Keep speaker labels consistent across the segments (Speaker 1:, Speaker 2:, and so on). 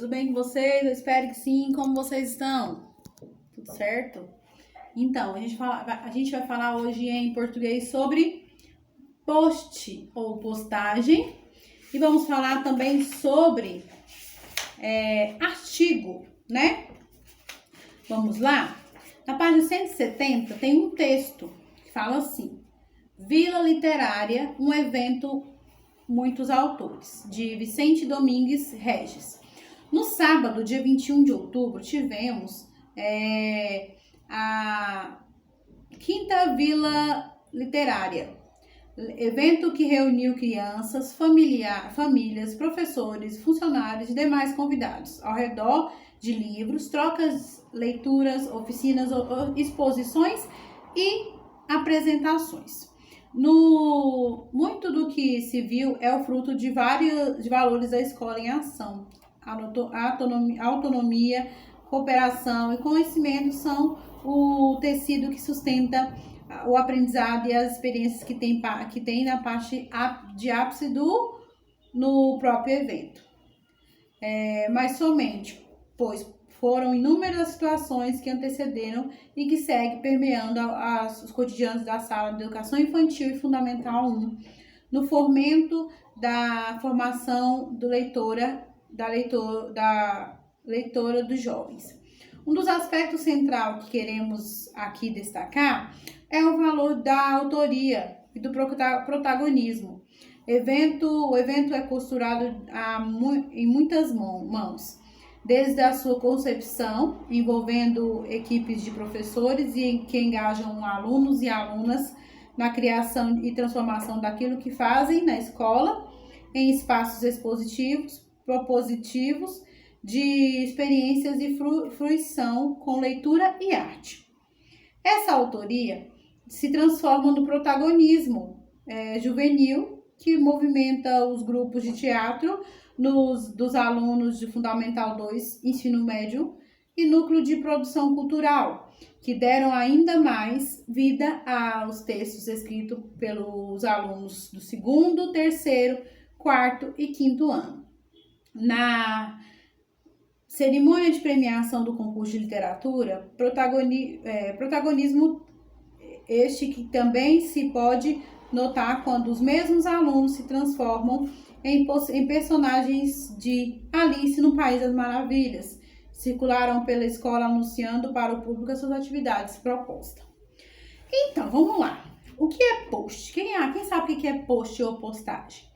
Speaker 1: tudo bem com vocês? Eu espero que sim. Como vocês estão? Tudo certo? Então, a gente vai falar hoje em português sobre post ou postagem e vamos falar também sobre artigo, né? Vamos lá? Na página 170 tem um texto que fala assim: Vila Literária, um evento, muitos autores, de Vicente Domingues Regis. No sábado, dia 21 de outubro, tivemos a Quinta Vila Literária, evento que reuniu crianças, famílias, professores, funcionários e demais convidados ao redor de livros, trocas, leituras, oficinas, exposições e apresentações. Muito do que se viu é o fruto de valores da escola em ação. Autonomia, cooperação e conhecimento são o tecido que sustenta o aprendizado e as experiências que tem na parte de ápice no próprio evento. Mas somente, pois foram inúmeras situações que antecederam e que seguem permeando os cotidianos da sala de educação infantil e fundamental 1, no fomento da formação da leitora dos jovens. Um dos aspectos centrais que queremos aqui destacar é o valor da autoria e do protagonismo. O evento é costurado em muitas mãos, desde a sua concepção, envolvendo equipes de professores que engajam alunos e alunas na criação e transformação daquilo que fazem na escola, em espaços expositivos, propositivos, de experiências e fruição com leitura e arte. Essa autoria se transforma no protagonismo juvenil, que movimenta os grupos de teatro dos alunos de Fundamental 2, Ensino Médio, e Núcleo de Produção Cultural, que deram ainda mais vida aos textos escritos pelos alunos do 2º, 3º, 4º e 5º ano. Na cerimônia de premiação do concurso de literatura, protagonismo este que também se pode notar quando os mesmos alunos se transformam em personagens de Alice no País das Maravilhas, circularam pela escola anunciando para o público as suas atividades propostas. Então, vamos lá. O que é post? Quem sabe o que é post ou postagem?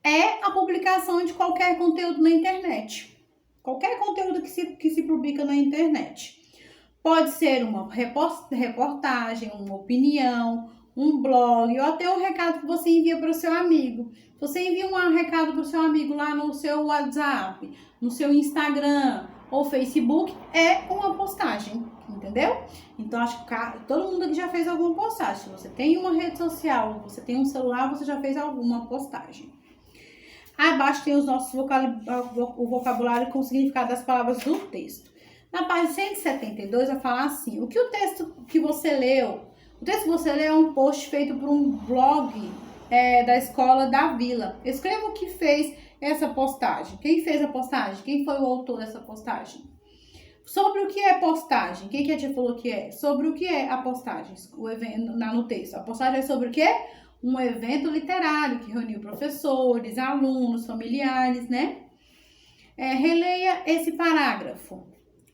Speaker 1: É a publicação de qualquer conteúdo na internet. Qualquer conteúdo que se publica na internet. Pode ser uma reportagem, uma opinião, um blog ou até um recado que você envia para o seu amigo. Você envia um recado para o seu amigo lá no seu WhatsApp, no seu Instagram ou Facebook, é uma postagem, entendeu? Então, acho que todo mundo aqui já fez alguma postagem. Se você tem uma rede social, você tem um celular, você já fez alguma postagem. Abaixo tem os nossos o vocabulário com o significado das palavras do texto. Na página 172 vai falar assim: o texto que você leu é um post feito por um blog da escola da Vila. Escreva o que fez essa postagem. Quem fez a postagem? Quem foi o autor dessa postagem? Sobre o que é postagem? Quem que a tia falou que é? Sobre o que é a postagem? O evento no texto. A postagem é sobre o quê? Um evento literário que reuniu professores, alunos, familiares, né? Releia esse parágrafo.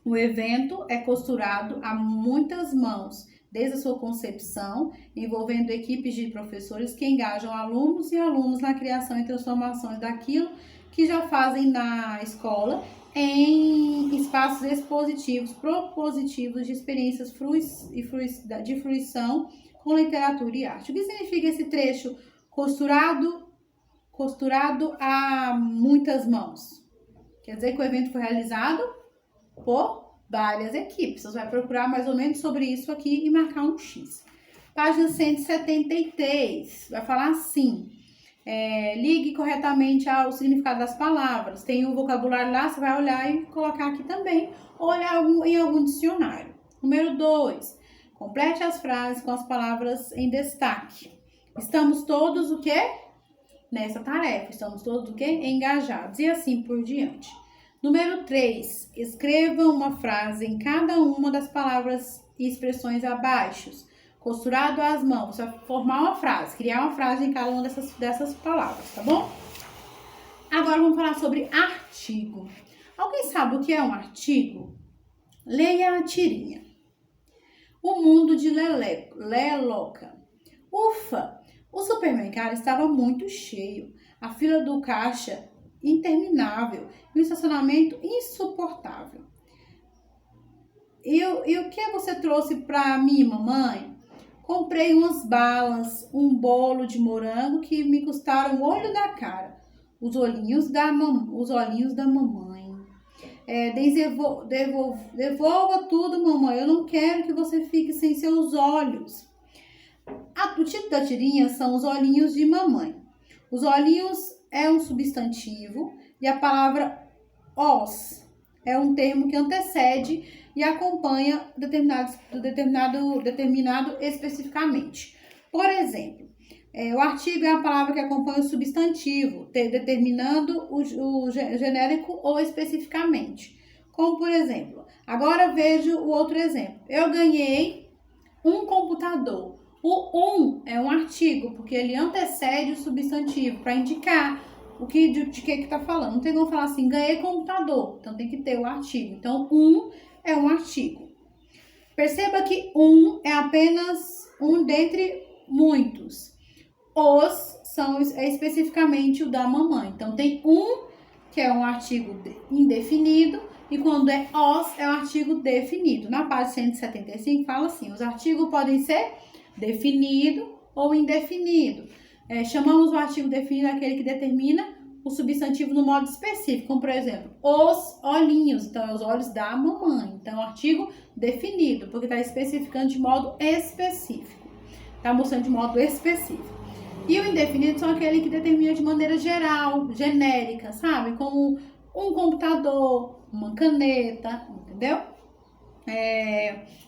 Speaker 1: O evento é costurado a muitas mãos, desde a sua concepção, envolvendo equipes de professores que engajam alunos e alunos na criação e transformações daquilo que já fazem na escola em espaços expositivos, propositivos de experiências de fruição com literatura e arte. O que significa esse trecho costurado a muitas mãos? Quer dizer que o evento foi realizado por várias equipes. Você vai procurar mais ou menos sobre isso aqui e marcar um X. Página 173 vai falar assim: ligue corretamente ao significado das palavras. Tem o vocabulário lá, você vai olhar e colocar aqui também, ou olhar em algum dicionário. Número 2. Complete as frases com as palavras em destaque. Estamos todos nessa tarefa. Estamos todos engajados. E assim por diante. Número 3, escreva uma frase em cada uma das palavras e expressões abaixo. Costurado às mãos, você vai formar uma frase, criar uma frase em cada uma dessas palavras, tá bom? Agora vamos falar sobre artigo. Alguém sabe o que é um artigo? Leia a tirinha. O mundo de Leloca. Ufa! O supermercado estava muito cheio. A fila do caixa interminável e o estacionamento insuportável. E o que você trouxe para mim, mamãe? Comprei umas balas, um bolo de morango que me custaram o olho da cara. Os olhinhos da mamãe. Devolva tudo, mamãe. Eu não quero que você fique sem seus olhos. O título da tirinha são os olhinhos de mamãe. Os olhinhos é um substantivo e a palavra os é um termo que antecede e acompanha determinado especificamente. Por exemplo, o artigo é a palavra que acompanha o substantivo, determinando o genérico ou especificamente. Como, por exemplo, agora vejo o outro exemplo. Eu ganhei um computador. O é um artigo, porque ele antecede o substantivo para indicar de que está falando. Não tem como falar assim, ganhei computador. Então, tem que ter o artigo. Então, é um artigo. Perceba que é apenas um dentre muitos. Os é especificamente o da mamãe. Então, tem que é um artigo indefinido, e quando é os, é um artigo definido. Na página 175, fala assim, os artigos podem ser definido ou indefinido. Chamamos o artigo definido aquele que determina o substantivo no modo específico, como por exemplo, os olhinhos, então é os olhos da mamãe. Então, artigo definido, porque está especificando de modo específico, está mostrando de modo específico. E o indefinido são aquele que determina de maneira geral, genérica, sabe? Como um computador, uma caneta, entendeu?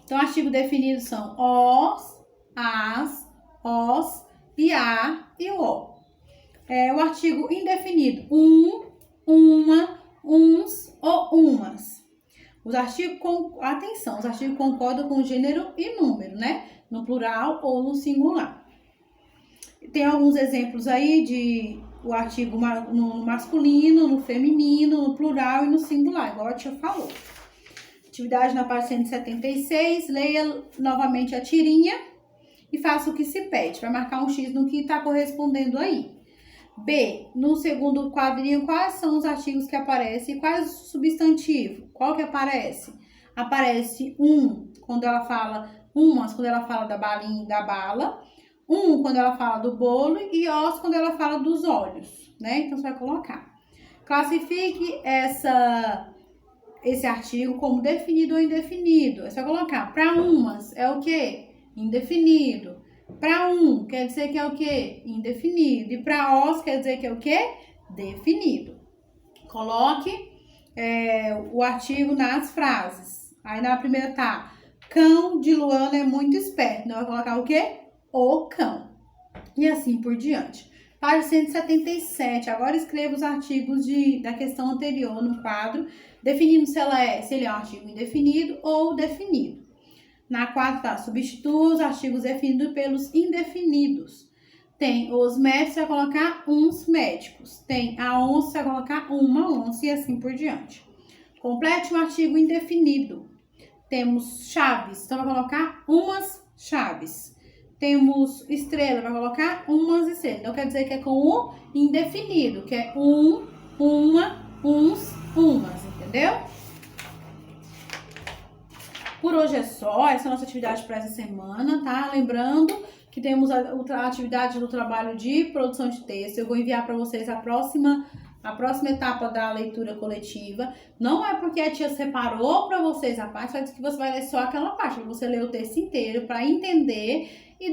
Speaker 1: Então, artigo definido são os, as, os e a e o. O artigo indefinido, uma, uns ou umas. Os artigos concordam com gênero e número, né? No plural ou no singular. Tem alguns exemplos aí de o artigo no masculino, no feminino, no plural e no singular, igual a tia falou. Atividade na página 176, leia novamente a tirinha e faça o que se pede. Vai marcar um X no que está correspondendo aí. B, no segundo quadrinho, quais são os artigos que aparecem e quais o substantivo? Qual que aparece? Aparece quando ela fala quando ela fala da balinha e da bala, quando ela fala do bolo e os quando ela fala dos olhos, né? Então, você vai colocar. Classifique esse artigo como definido ou indefinido. Você vai colocar, para umas é o quê? Indefinido. Para quer dizer que é o quê? Indefinido. E para os quer dizer que é o quê? Definido. Coloque o artigo nas frases. Aí na primeira tá, cão de Luana é muito esperto. Então, vai colocar o quê? O cão. E assim por diante. Página 177. Agora escreva os artigos da questão anterior no quadro, definindo se ele é um artigo indefinido ou definido. Na 4 tá, substitua os artigos definidos pelos indefinidos. Tem os médicos, você vai colocar uns médicos. Tem a onça, você vai colocar uma onça e assim por diante. Complete um artigo indefinido. Temos chaves, então vai colocar umas chaves. Temos estrela, vai colocar umas estrelas. Então, quer dizer que é com o indefinido, que é uma, uns, umas, entendeu? Por hoje é só, essa é a nossa atividade para essa semana, tá? Lembrando que temos a atividade do trabalho de produção de texto. Eu vou enviar para vocês a próxima etapa da leitura coletiva. Não é porque a tia separou para vocês a parte, só diz que você vai ler só aquela parte, para você ler o texto inteiro para entender e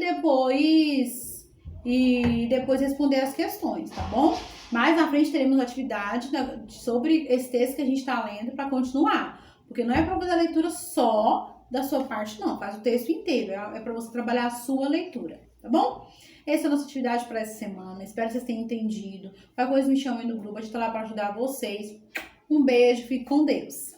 Speaker 1: depois responder as questões, tá bom? Mais na frente teremos atividade sobre esse texto que a gente está lendo para continuar. Porque não é para fazer a leitura só da sua parte, não. Faz o texto inteiro. É para você trabalhar a sua leitura, tá bom? Essa é a nossa atividade para essa semana. Espero que vocês tenham entendido. Qualquer coisa me chamem no grupo. A gente tá lá para ajudar vocês. Um beijo, fique com Deus.